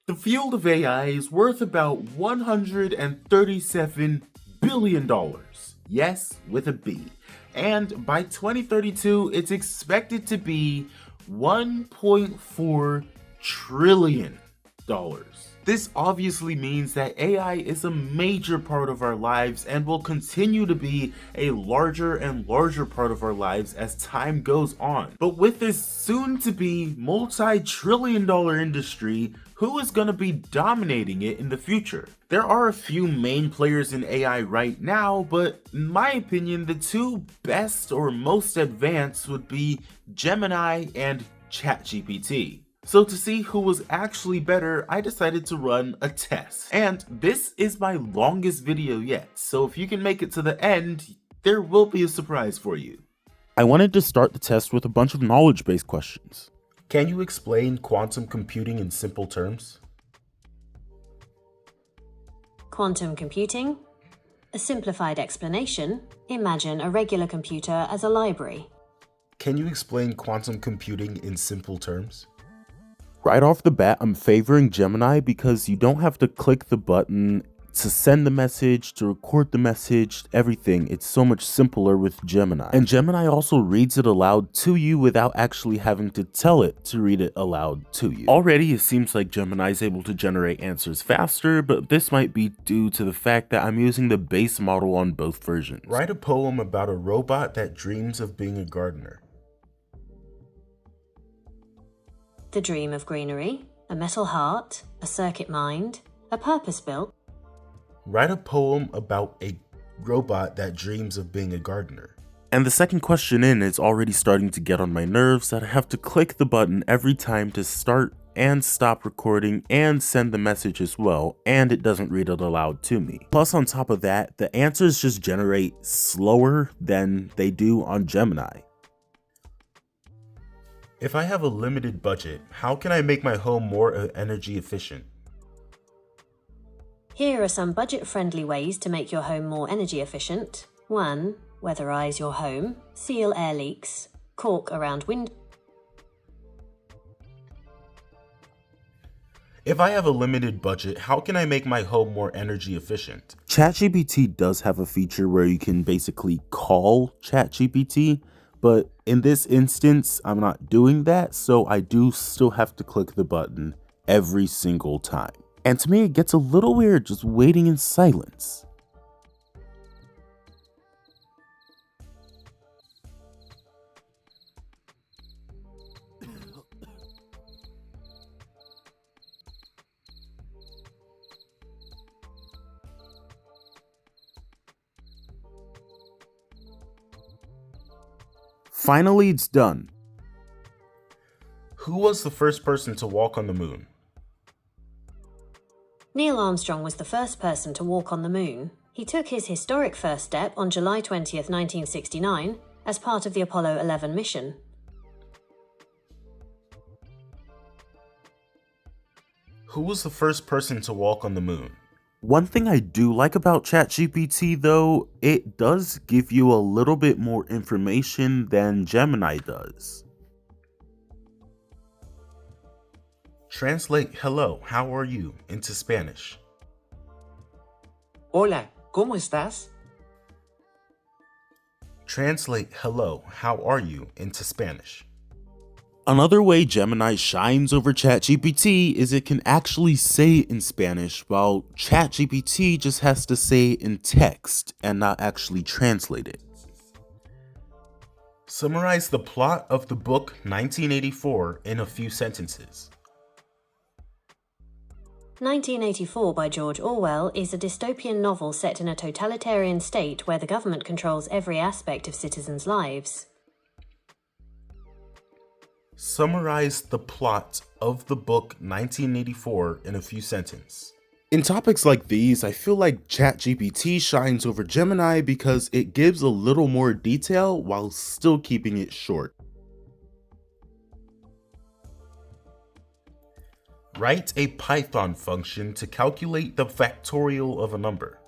The field of AI is worth about $137 billion. Yes, with a B. And by 2032, it's expected to be $1.4 trillion. This obviously means that AI is a major part of our lives and will continue to be a larger and larger part of our lives as time goes on. But with this soon-to-be multi-trillion-dollar industry, who is going to be dominating it in the future? There are a few main players in AI right now, but in my opinion, the two best or most advanced would be Gemini and ChatGPT. So to see who was actually better, I decided to run a test. And this is my longest video yet, so if you can make it to the end, there will be a surprise for you. I wanted to start the test with a bunch of knowledge-based questions. Can you explain quantum computing in simple terms? Quantum computing? A simplified explanation, imagine a regular computer as a library. Can you explain quantum computing in simple terms? Right off the bat, I'm favoring Gemini because you don't have to click the button to send the message, to record the message, everything. It's so much simpler with Gemini. And Gemini also reads it aloud to you without actually having to tell it to read it aloud to you. Already, it seems like Gemini is able to generate answers faster, but this might be due to the fact that I'm using the base model on both versions. Write a poem about a robot that dreams of being a gardener. The dream of greenery, a metal heart, a circuit mind, a purpose built. Write a poem about a robot that dreams of being a gardener. And the second question in is already starting to get on my nerves that I have to click the button every time to start and stop recording and send the message as well, and it doesn't read it aloud to me. Plus on top of that, the answers just generate slower than they do on Gemini. If I have a limited budget, how can I make my home more energy efficient? Here are some budget-friendly ways to make your home more energy efficient. 1. Weatherize your home. Seal air leaks. Caulk around windows. If I have a limited budget, how can I make my home more energy efficient? ChatGPT does have a feature where you can basically call ChatGPT, but in this instance, I'm not doing that, so I do still have to click the button every single time. And to me, it gets a little weird just waiting in silence. Finally, it's done. Who was the first person to walk on the moon? Neil Armstrong was the first person to walk on the moon. He took his historic first step on July 20th, 1969, as part of the Apollo 11 mission. Who was the first person to walk on the moon? One thing I do like about ChatGPT though, it does give you a little bit more information than Gemini does. Translate "hello, how are you" into Spanish. Hola, ¿cómo estás? Translate "hello, how are you" into Spanish. Another way Gemini shines over ChatGPT is it can actually say it in Spanish, while ChatGPT just has to say it in text and not actually translate it. Summarize the plot of the book 1984 in a few sentences. 1984 by George Orwell is a dystopian novel set in a totalitarian state where the government controls every aspect of citizens' lives. Summarize the plot of the book 1984 in a few sentences. In topics like these, I feel like ChatGPT shines over Gemini because it gives a little more detail while still keeping it short. Write a Python function to calculate the factorial of a number.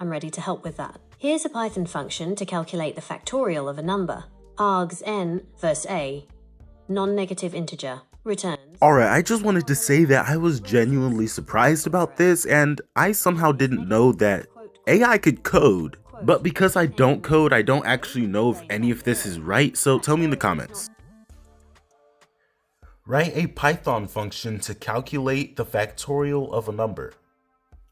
I'm ready to help with that. Here's a Python function to calculate the factorial of a number. Args n versus a, non-negative integer, returns Alright, I just wanted to say that I was genuinely surprised about this, and I somehow didn't know that AI could code. But because I don't code, I don't actually know if any of this is right, so tell me in the comments. Write a Python function to calculate the factorial of a number.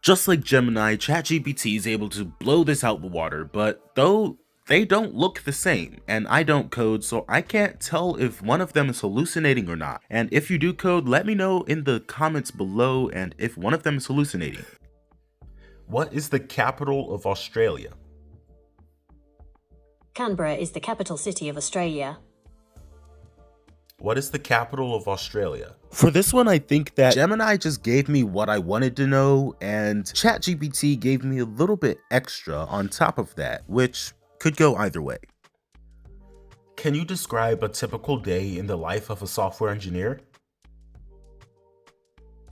Just like Gemini, ChatGPT is able to blow this out the water, but though they don't look the same, and I don't code, so I can't tell if one of them is hallucinating or not. And if you do code, let me know in the comments below and if one of them is hallucinating. What is the capital of Australia? Canberra is the capital city of Australia. What is the capital of Australia? For this one, I think that Gemini just gave me what I wanted to know, and ChatGPT gave me a little bit extra on top of that, which could go either way. Can you describe a typical day in the life of a software engineer?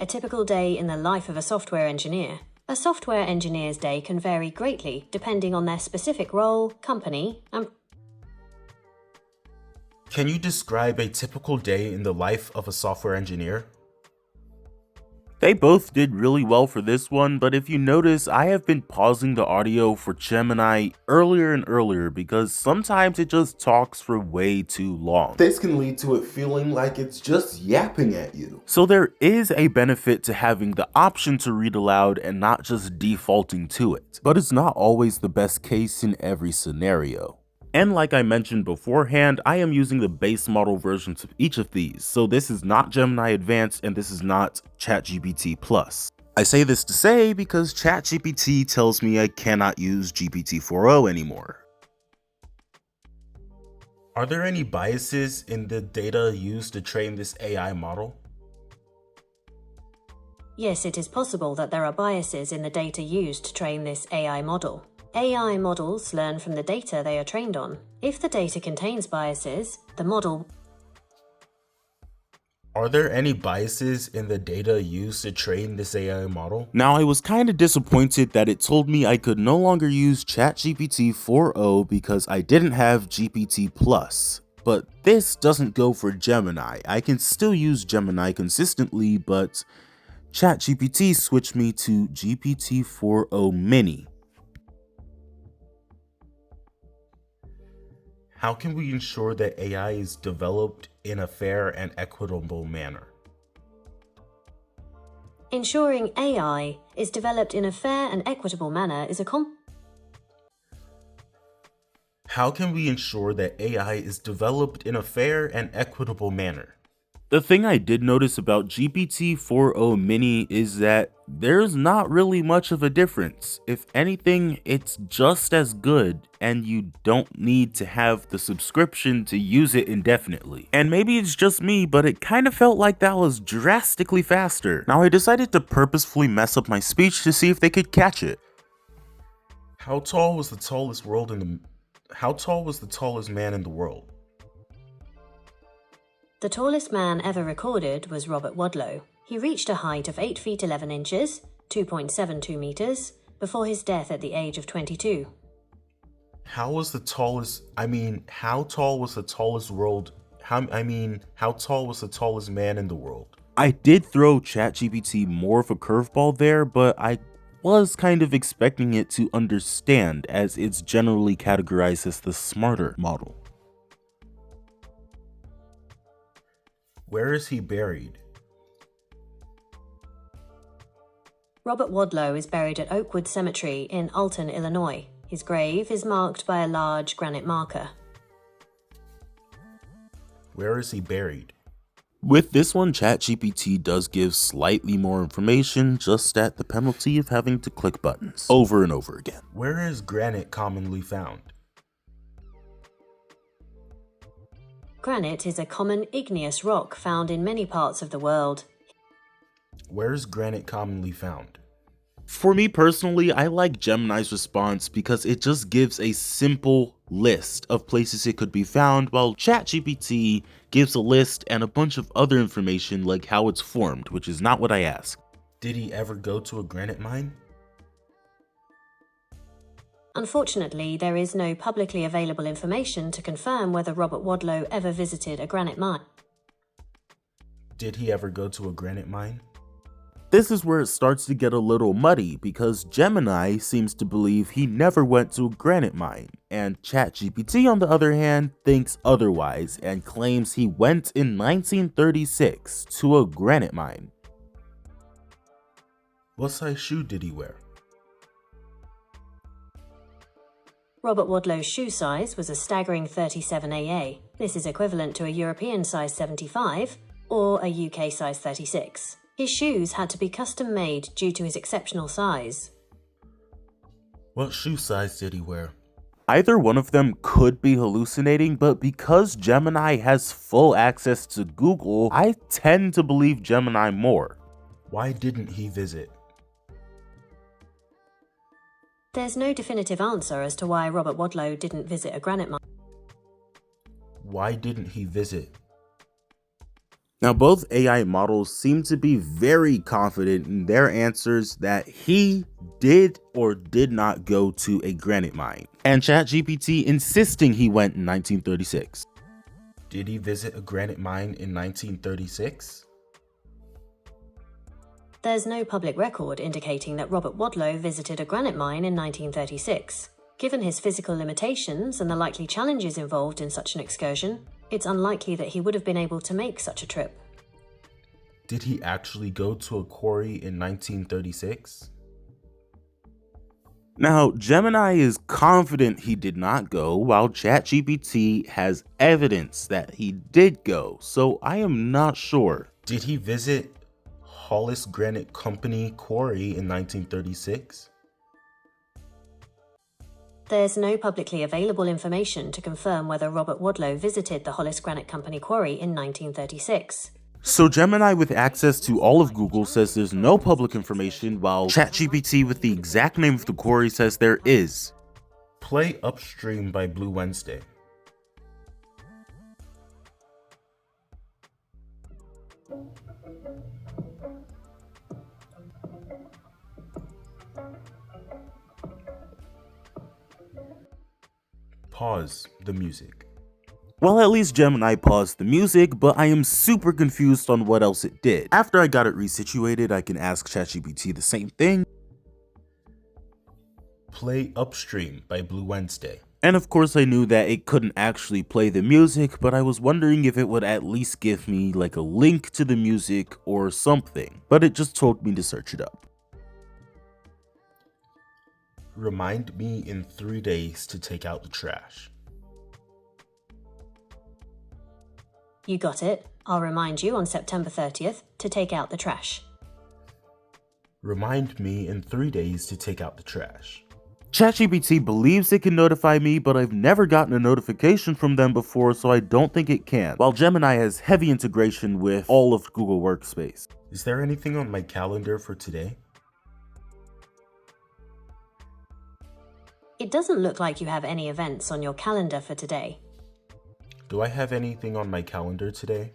A typical day in the life of a software engineer. A software engineer's day can vary greatly depending on their specific role, company, and... Can you describe a typical day in the life of a software engineer? They both did really well for this one, but if you notice, I have been pausing the audio for Gemini earlier and earlier because sometimes it just talks for way too long. This can lead to it feeling like it's just yapping at you. So there is a benefit to having the option to read aloud and not just defaulting to it, but it's not always the best case in every scenario. And like I mentioned beforehand, I am using the base model versions of each of these, so this is not Gemini Advanced and this is not ChatGPT Plus. I say this to say because ChatGPT tells me I cannot use GPT-4o anymore. Are there any biases in the data used to train this AI model? Yes, it is possible that there are biases in the data used to train this AI model. AI models learn from the data they are trained on. If the data contains biases, the model... Are there any biases in the data used to train this AI model? Now, I was kind of disappointed that it told me I could no longer use ChatGPT 4o because I didn't have GPT Plus. But this doesn't go for Gemini. I can still use Gemini consistently, but ChatGPT switched me to GPT 4o Mini. How can we ensure that AI is developed in a fair and equitable manner? Ensuring AI is developed in a fair and equitable manner is a How can we ensure that AI is developed in a fair and equitable manner? The thing I did notice about GPT-4o Mini is that there's not really much of a difference. If anything, it's just as good, and you don't need to have the subscription to use it indefinitely. And maybe it's just me, but it kind of felt like that was drastically faster. Now I decided to purposefully mess up my speech to see if they could catch it. How tall was the tallest man in the world? The tallest man ever recorded was Robert Wadlow. He reached a height of 8 feet 11 inches, 2.72 meters, before his death at the age of 22. How tall was the tallest man in the world? I did throw ChatGPT more of a curveball there, but I was kind of expecting it to understand, as it's generally categorized as the smarter model. Where is he buried? Robert Wadlow is buried at Oakwood Cemetery in Alton, Illinois. His grave is marked by a large granite marker. Where is he buried? With this one, ChatGPT does give slightly more information, just at the penalty of having to click buttons over and over again. Where is granite commonly found? Granite is a common igneous rock found in many parts of the world. Where is granite commonly found? For me personally, I like Gemini's response because it just gives a simple list of places it could be found, while ChatGPT gives a list and a bunch of other information like how it's formed, which is not what I asked. Did he ever go to a granite mine? Unfortunately, there is no publicly available information to confirm whether Robert Wadlow ever visited a granite mine. Did he ever go to a granite mine? This is where it starts to get a little muddy because Gemini seems to believe he never went to a granite mine, and ChatGPT on the other hand thinks otherwise and claims he went in 1936 to a granite mine. What size shoe did he wear? Robert Wadlow's shoe size was a staggering 37AA. This is equivalent to a European size 75 or a UK size 36. His shoes had to be custom made due to his exceptional size. What shoe size did he wear? Either one of them could be hallucinating, but because Gemini has full access to Google, I tend to believe Gemini more. Why didn't he visit? There's no definitive answer as to why Robert Wadlow didn't visit a granite mine. Why didn't he visit? Now, both AI models seem to be very confident in their answers that he did or did not go to a granite mine, and ChatGPT insisting he went in 1936. Did he visit a granite mine in 1936? There's no public record indicating that Robert Wadlow visited a granite mine in 1936. Given his physical limitations and the likely challenges involved in such an excursion, it's unlikely that he would have been able to make such a trip. Did he actually go to a quarry in 1936? Now, Gemini is confident he did not go, while ChatGPT has evidence that he did go, so I am not sure. Did he visit Hollis Granite Company quarry in 1936? There's no publicly available information to confirm whether Robert Wadlow visited the Hollis Granite Company quarry in 1936. So Gemini with access to all of Google says there's no public information, while ChatGPT with the exact name of the quarry says there is. Play Upstream by Blue Wednesday. Pause the music. Well, at least Gemini paused the music, but I am super confused on what else it did. After I got it resituated, I can ask ChatGPT the same thing. Play Upstream by Blue Wednesday. And of course I knew that it couldn't actually play the music, but I was wondering if it would at least give me like a link to the music or something, but it just told me to search it up. Remind me in 3 days to take out the trash. You got it. I'll remind you on September 30th to take out the trash. Remind me in 3 days to take out the trash. ChatGPT believes it can notify me, but I've never gotten a notification from them before, so I don't think it can, while Gemini has heavy integration with all of Google Workspace. Is there anything on my calendar for today? It doesn't look like you have any events on your calendar for today. Do I have anything on my calendar today?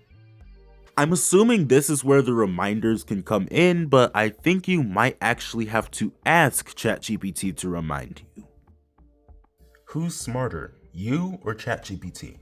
I'm assuming this is where the reminders can come in, but I think you might actually have to ask ChatGPT to remind you. Who's smarter, you or ChatGPT?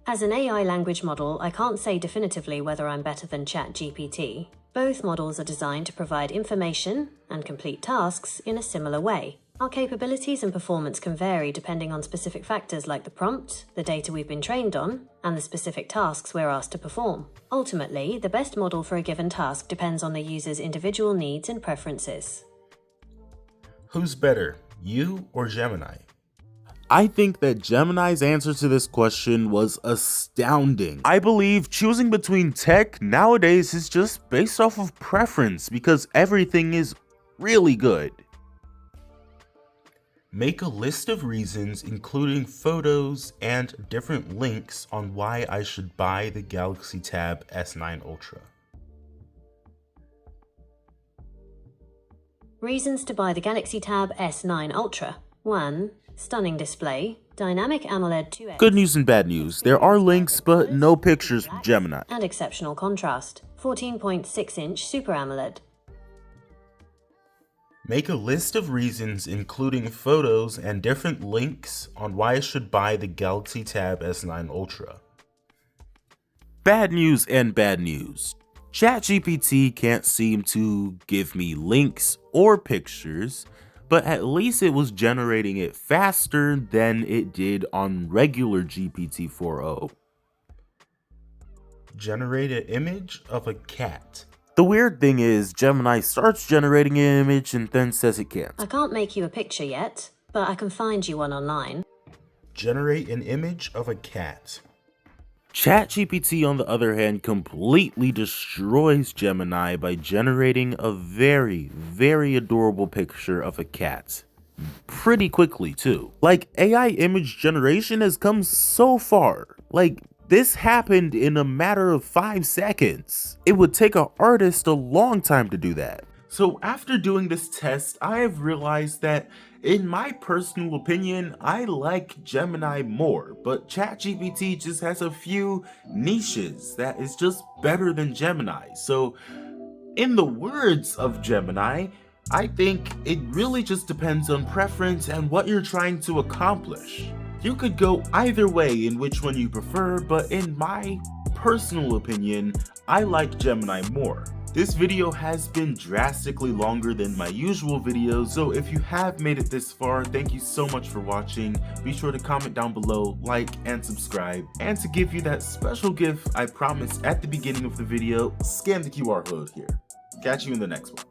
As an AI language model, I can't say definitively whether I'm better than ChatGPT. Both models are designed to provide information and complete tasks in a similar way. Our capabilities and performance can vary depending on specific factors like the prompt, the data we've been trained on, and the specific tasks we're asked to perform. Ultimately, the best model for a given task depends on the user's individual needs and preferences. Who's better, you or Gemini? I think that Gemini's answer to this question was astounding. I believe choosing between tech nowadays is just based off of preference because everything is really good. Make a list of reasons, including photos and different links on why I should buy the Galaxy Tab S9 Ultra. Reasons to buy the Galaxy Tab S9 Ultra. 1. Stunning display, dynamic AMOLED 2X. Good news and bad news. There are links, but no pictures from Gemini. And exceptional contrast. 14.6-inch Super AMOLED. Make a list of reasons, including photos and different links on why I should buy the Galaxy Tab S9 Ultra. Bad news and bad news. ChatGPT can't seem to give me links or pictures, but at least it was generating it faster than it did on regular GPT-4o. Generate an image of a cat. The weird thing is, Gemini starts generating an image and then says it can't. I can't make you a picture yet, but I can find you one online. Generate an image of a cat. ChatGPT, on the other hand, completely destroys Gemini by generating a very, very adorable picture of a cat. Pretty quickly, too. Like, AI image generation has come so far. Like, this happened in a matter of 5 seconds. It would take an artist a long time to do that. So after doing this test, I have realized that, in my personal opinion, I like Gemini more, but ChatGPT just has a few niches that is just better than Gemini. So, in the words of Gemini, I think it really just depends on preference and what you're trying to accomplish. You could go either way in which one you prefer, but in my personal opinion, I like Gemini more. This video has been drastically longer than my usual videos, so if you have made it this far, thank you so much for watching. Be sure to comment down below, like, and subscribe. And to give you that special gift I promised at the beginning of the video, scan the QR code here. Catch you in the next one.